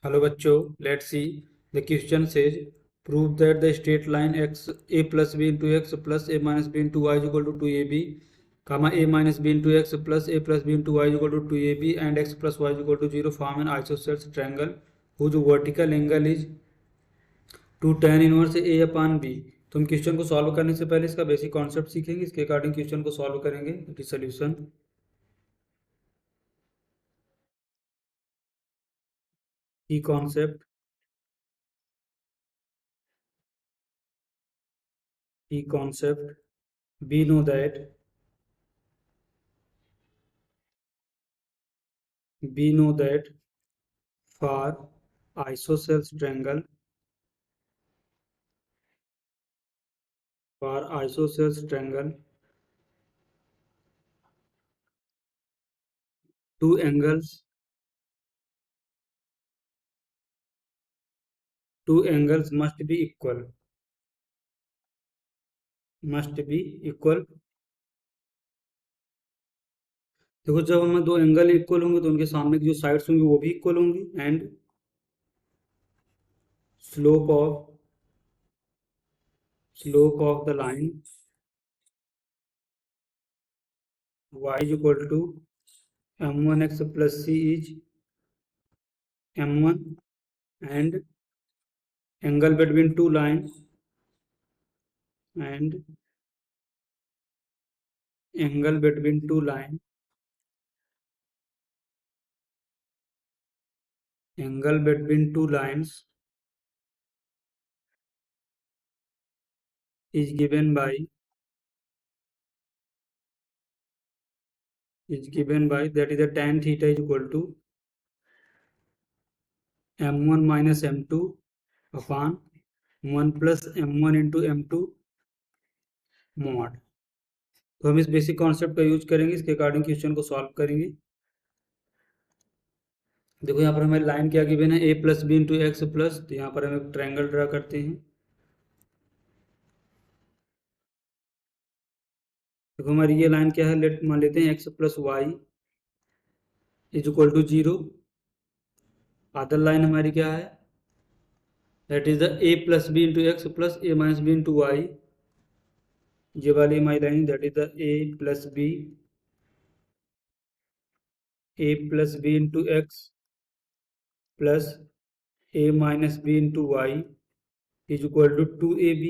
Hello bachcho, let's see. The question says, prove that the straight line x a plus b into x plus a minus b into y is equal to 2ab, comma a minus b into x plus a plus b into y is equal to 2ab and x plus y is equal to 0 form an isosceles triangle whose vertical angle is 2 tan inverse a upon b. तो हम question को solve करने से पहले इसका basic concept सीखेंगे, इसके according question को सॉल्व करेंगे। इट इज सोल्यूशन की कॉन्सेप्ट की concept we know that we know that for isosceles triangle for isosceles triangle two angles must be equal। देखो जब हमें दो एंगल इक्वल होंगे तो उनके सामने की जो साइड्स होंगी वो भी इक्वल होंगी and slope of the line y is equal to m1x plus c is m1 and angle between two lines and angle between two line angle between two lines is given by that is the tan theta is equal to m1 minus m2 upon 1 plus m1 into m2 mod। तो हम इस basic concept का use करेंगे, इसके according question को solve करेंगे। देखो यहाँ पर हमारी लाइन क्या गिवन है, a plus B into x plus, तो यहाँ पर हम एक ट्रायंगल ड्रा करते हैं। देखो हमारी ये लाइन क्या है, लेट मान लेते हैं x plus y is equal to 0। Other line हमारी क्या है, that is the a plus B into x plus a minus B into y. ये वाली हमारी line that is the a plus B into x plus a minus B into Y is equal to 2ab।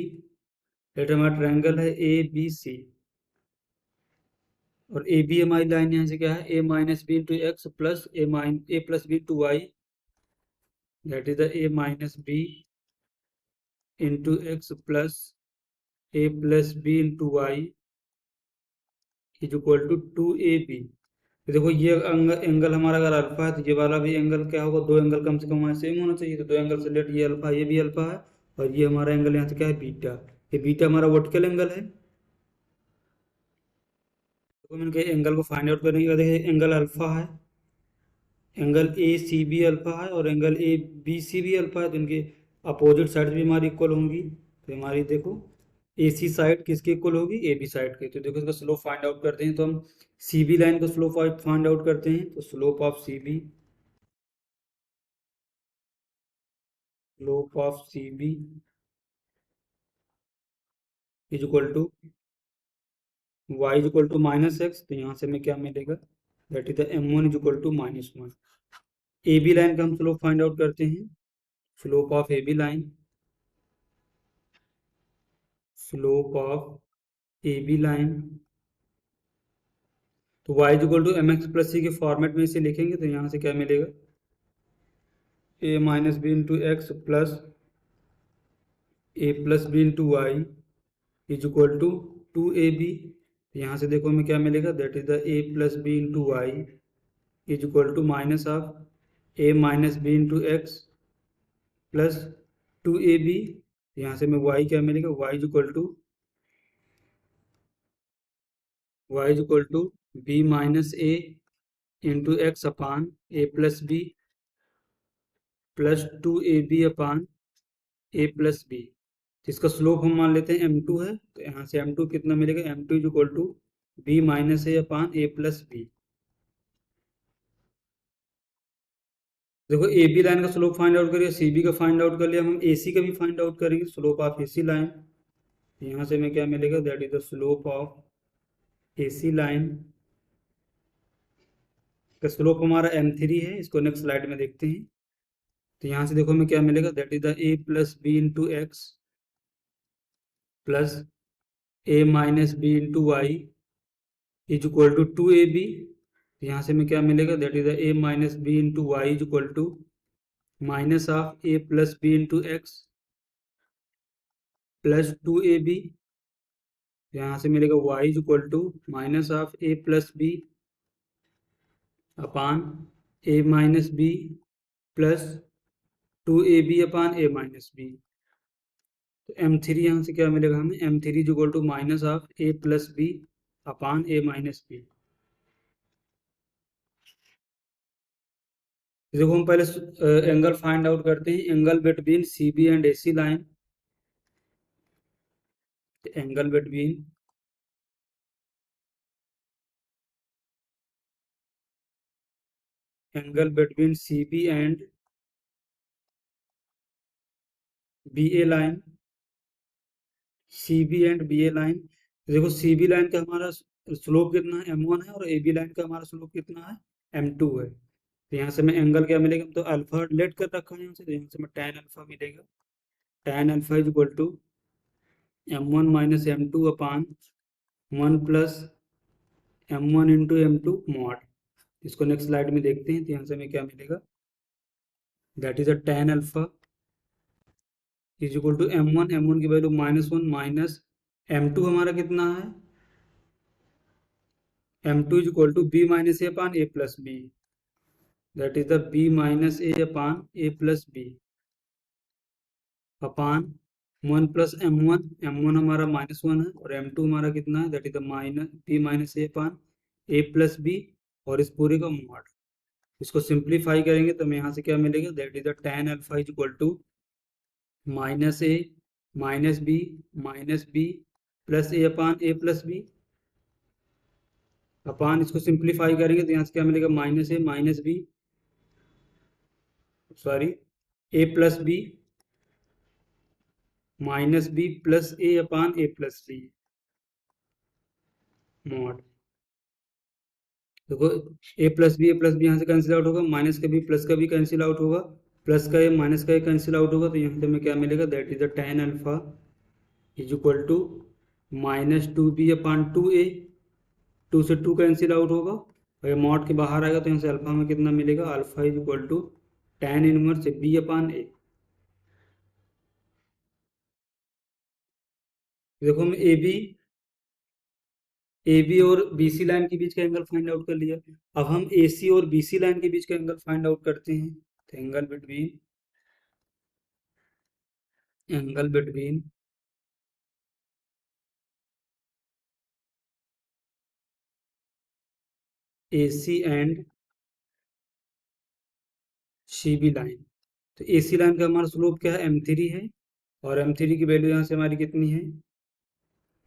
Let हमारा triangle है A B C और A B हमारी line यहाँ से क्या है, a minus B into x plus A plus B into y, that is the a minus B into x plus a plus B into Y is equal to 2ab। तो देखो ये angle हमारा अगर alpha है तो ये वाला भी एंगल क्या होगा, दो एंगल कम से कम हमारे सेम होना चाहिए। तो दो एंगल से लेट ये अल्फा, ये भी अल्फा है और ये हमारा एंगल यहाँ से क्या है, बीटा। ये बीटा हमारा वर्टिकल एंगल है। तो मैंने कहा एंगल को फाइंड आउट करने के बाद देखिए एंगल अल्फा है, angle A C B alpha है और एंगल ए बी सी भी अल्फा है। तो इनके अपोजिट साइड भी हमारी इक्वल होंगी। तो हमारी देखो ए सी साइड किसके इक्वल होगी, ए बी साइड के। तो देखो इसका स्लोप फाइंड आउट करते हैं, तो हम सी बी लाइन का स्लोप फाइंड आउट करते हैं। तो slope of C B is equal to y is equal to minus x. तो यहाँ से हमें क्या मिलेगा, that is the m1 is equal to -1। A B line का हम स्लोप फाइंड आउट करते हैं। Slope of A B line slope of A B line तो y is equal to m x plus सी के फॉर्मेट में इसे लिखेंगे। तो यहाँ से क्या मिलेगा, a minus B into x plus A plus B into Y is equal to 2ab। यहाँ से देखो हमें क्या मिलेगा, that is the a plus B into Y is equal to minus of a minus B into x plus 2ab। यहाँ से हमें y क्या मिलेगा, y is equal to B minus a into x upon A plus b plus 2ab upon A plus b. इसका slope हम मान लेते हैं m2 है। तो यहाँ से m2 कितना मिलेगा, m2 is equal to B minus A upon A plus B. देखो ए बी लाइन का स्लोप फाइंड आउट करिए, सी बी का फाइंड आउट कर लिया, हम ए सी का भी फाइंड आउट करेंगे, slope of A C line. यहाँ से हमें क्या मिलेगा, that is the slope of A C line का स्लोप हमारा m3 है। इसको नेक्स्ट स्लाइड में देखते हैं। तो यहाँ से देखो हमें क्या मिलेगा, that is the a plus B into x plus a minus B into Y is equal to 2ab। यहाँ से हमें क्या मिलेगा, that is the a minus B into Y is equal to minus of a plus B into x plus 2ab। यहाँ से मिलेगा y is equal to minus of a plus B upon a minus B plus 2ab upon a minus B. तो m3 यहाँ से क्या मिलेगा हमें, m3 is equal to minus of a plus B upon a minus B. देखो हम पहले angle find out करते हैं, angle between C B and A C line. Angle between C B and B A line, C B and B A line. देखो C B line का हमारा slope कितना है, m1 है, और ए बी लाइन का हमारा स्लोप कितना है, m2 है। तो यहाँ से हमें एंगल क्या मिलेगा, तो अल्फा लेट कर रखा है यहाँ से, तो यहाँ से हमें tan अल्फा मिलेगा। tan alpha is equal to m1 minus m2 upon 1 plus m1 into m2 mod. इसको नेक्स्ट स्लाइड में देखते हैं। तो यहाँ से हमें क्या मिलेगा, that is uh tan alpha is equal to m1 की वैल्यू -1 माइनस m2 हमारा कितना है, m2 is equal to b minus A upon A plus B. That is the b minus A upon A plus B upon 1 plus m1 हमारा -1 है, और m2 हमारा कितना है, that is the minus b minus A upon A plus B, और इस पूरे का मॉड। इसको सिंप्लीफाई करेंगे तो हमें यहाँ से क्या मिलेगा, that is the tan alpha is equal to minus a minus B plus a upon A plus B upon, इसको सिंप्लीफाई करेंगे तो यहाँ से क्या मिलेगा, minus a minus b sorry a plus b minus B plus a upon A plus B mod. देखो a plus b यहाँ से कैंसिल आउट होगा, माइनस का बी प्लस का भी कैंसिल आउट होगा, प्लस का ए माइनस का ए कैंसिल आउट होगा। तो यहाँ से हमें क्या मिलेगा, that is the tan alpha is equal to -2b upon 2a। 2 से 2 कैंसिल आउट होगा, और ये मॉड के बाहर आएगा, तो यहाँ से अल्फा में कितना मिलेगा, alpha is equal to tan inverse b upon a। देखो हम ए बी और बी सी लाइन के बीच का एंगल फाइंड आउट कर लिया। अब हम ए सी और बी सी लाइन के बीच का एंगल फाइंड आउट करते हैं। तो angle between A C and C B line. तो ए सी लाइन का हमारा स्लोप क्या है, m3 है, और m3 की वैल्यू यहाँ से हमारी कितनी है,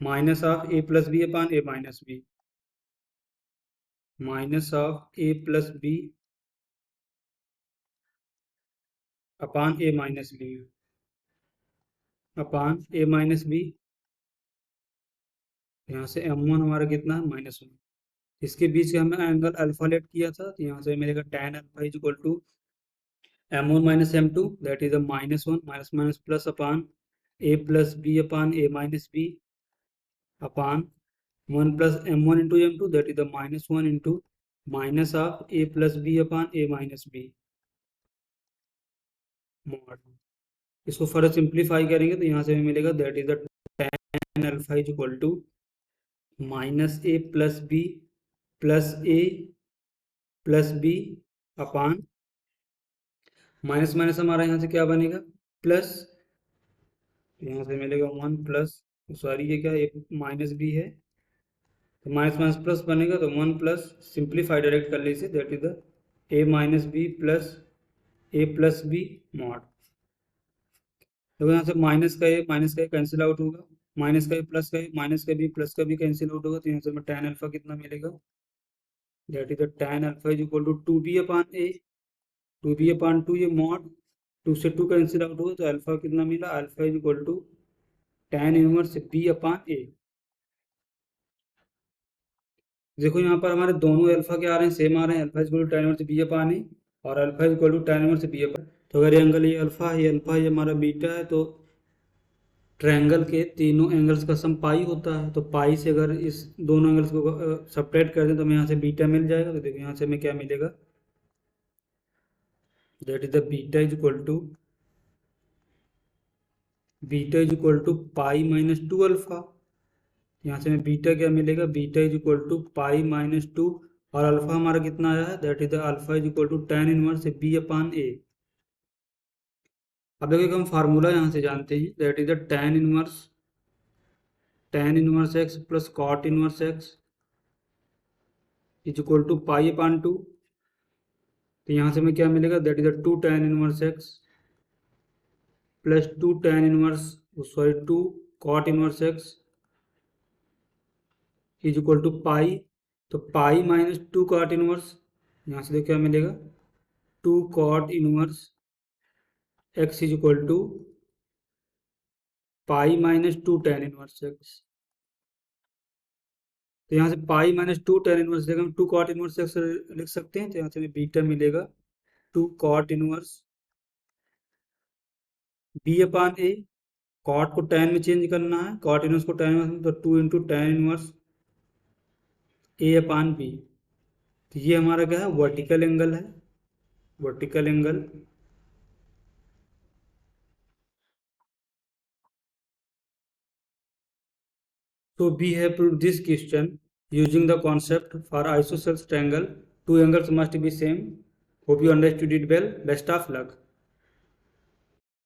minus of A plus B upon A minus B, minus of A plus B upon A minus B upon A minus B. यहाँ से m1 हमारा कितना है, -1। इसके बीच का हमने एंगल अल्फा लेट किया था, तो यहाँ से मिलेगा tan alpha is equal to m1 minus m2, that is uh -1 minus minus plus upon a plus B upon A minus B upon 1 plus m1 into m2, that is the -1 into minus of a plus B upon A minus B mod. इसको further simplify करेंगे तो यहाँ से हमें मिलेगा, that is the tan alpha is equal to minus A plus A plus B upon minus minus हमारा यहाँ से क्या बनेगा, प्लस। यहाँ से मिलेगा 1 प्लस सॉरी ये क्या है, माइनस बी है, तो माइनस माइनस प्लस बनेगा, तो 1 प्लस सिंप्लीफाई डायरेक्ट कर लीजिए, that is the A minus B plus A plus B mod. तो यहाँ से माइनस का ए कैंसिल आउट होगा, माइनस का ए प्लस का ए माइनस का बी प्लस का भी कैंसिल आउट होगा। तो यहाँ से हमें tan अल्फा कितना मिलेगा, that is the tan alpha is equal to 2b upon A 2b/2, ये मॉड 2 से 2 कैंसिल आउट हुआ, तो अल्फा कितना मिला, alpha is equal to tan inverse b/a। देखो यहाँ पर हमारे दोनों अल्फा के आ रहे हैं, सेम आ रहे हैं, alpha is equal to tan inverse b/a और alpha is equal to tan inverse b/a। तो अगर ये एंगल ये अल्फा है, ये अल्फा, ये हमारा बीटा है, तो ट्रायंगल के तीनों एंगल्स का सम पाई होता है। तो पाई से अगर इस दोनों एंगल्स को सब्ट्रैक्ट कर दें तो हमें यहाँ से बीटा मिल जाएगा। तो देखो यहाँ से हमें क्या मिलेगा, that is the beta is equal to pi minus 2 alpha. यहाँ से हमें बीटा क्या मिलेगा, beta is equal to pi minus 2, और अल्फा हमारा कितना आया है, that is the alpha is equal to tan inverse b/a। अब देखो एक हम फार्मूला यहाँ से जानते हैं, that is the tan inverse x plus cot inverse x is equal to pi. तो यहाँ से हमें क्या मिलेगा, that is the 2 tan inverse x plus 2 tan inverse, sorry 2 cot inverse x is equal to pi. तो pi minus 2 cot inverse, यहाँ से देखो क्या मिलेगा, 2 cot inverse x is equal to pi minus 2 tan inverse x। तो यहाँ से पाई minus 2 tan inverse जगह हम 2 cot इनवर्स x लिख सकते हैं। तो यहाँ से हमें बीटा मिलेगा 2 cot इनवर्स b/a। कॉट को tan में चेंज करना है, कॉट इनवर्स को tan में, तो 2 इंटू tan इनवर्स a/b। तो ये हमारा क्या है, वर्टिकल एंगल है, vertical angle. So we have proved this question using the concept for isosceles triangle. Two angles must be same. Hope you understood it well. Best of luck.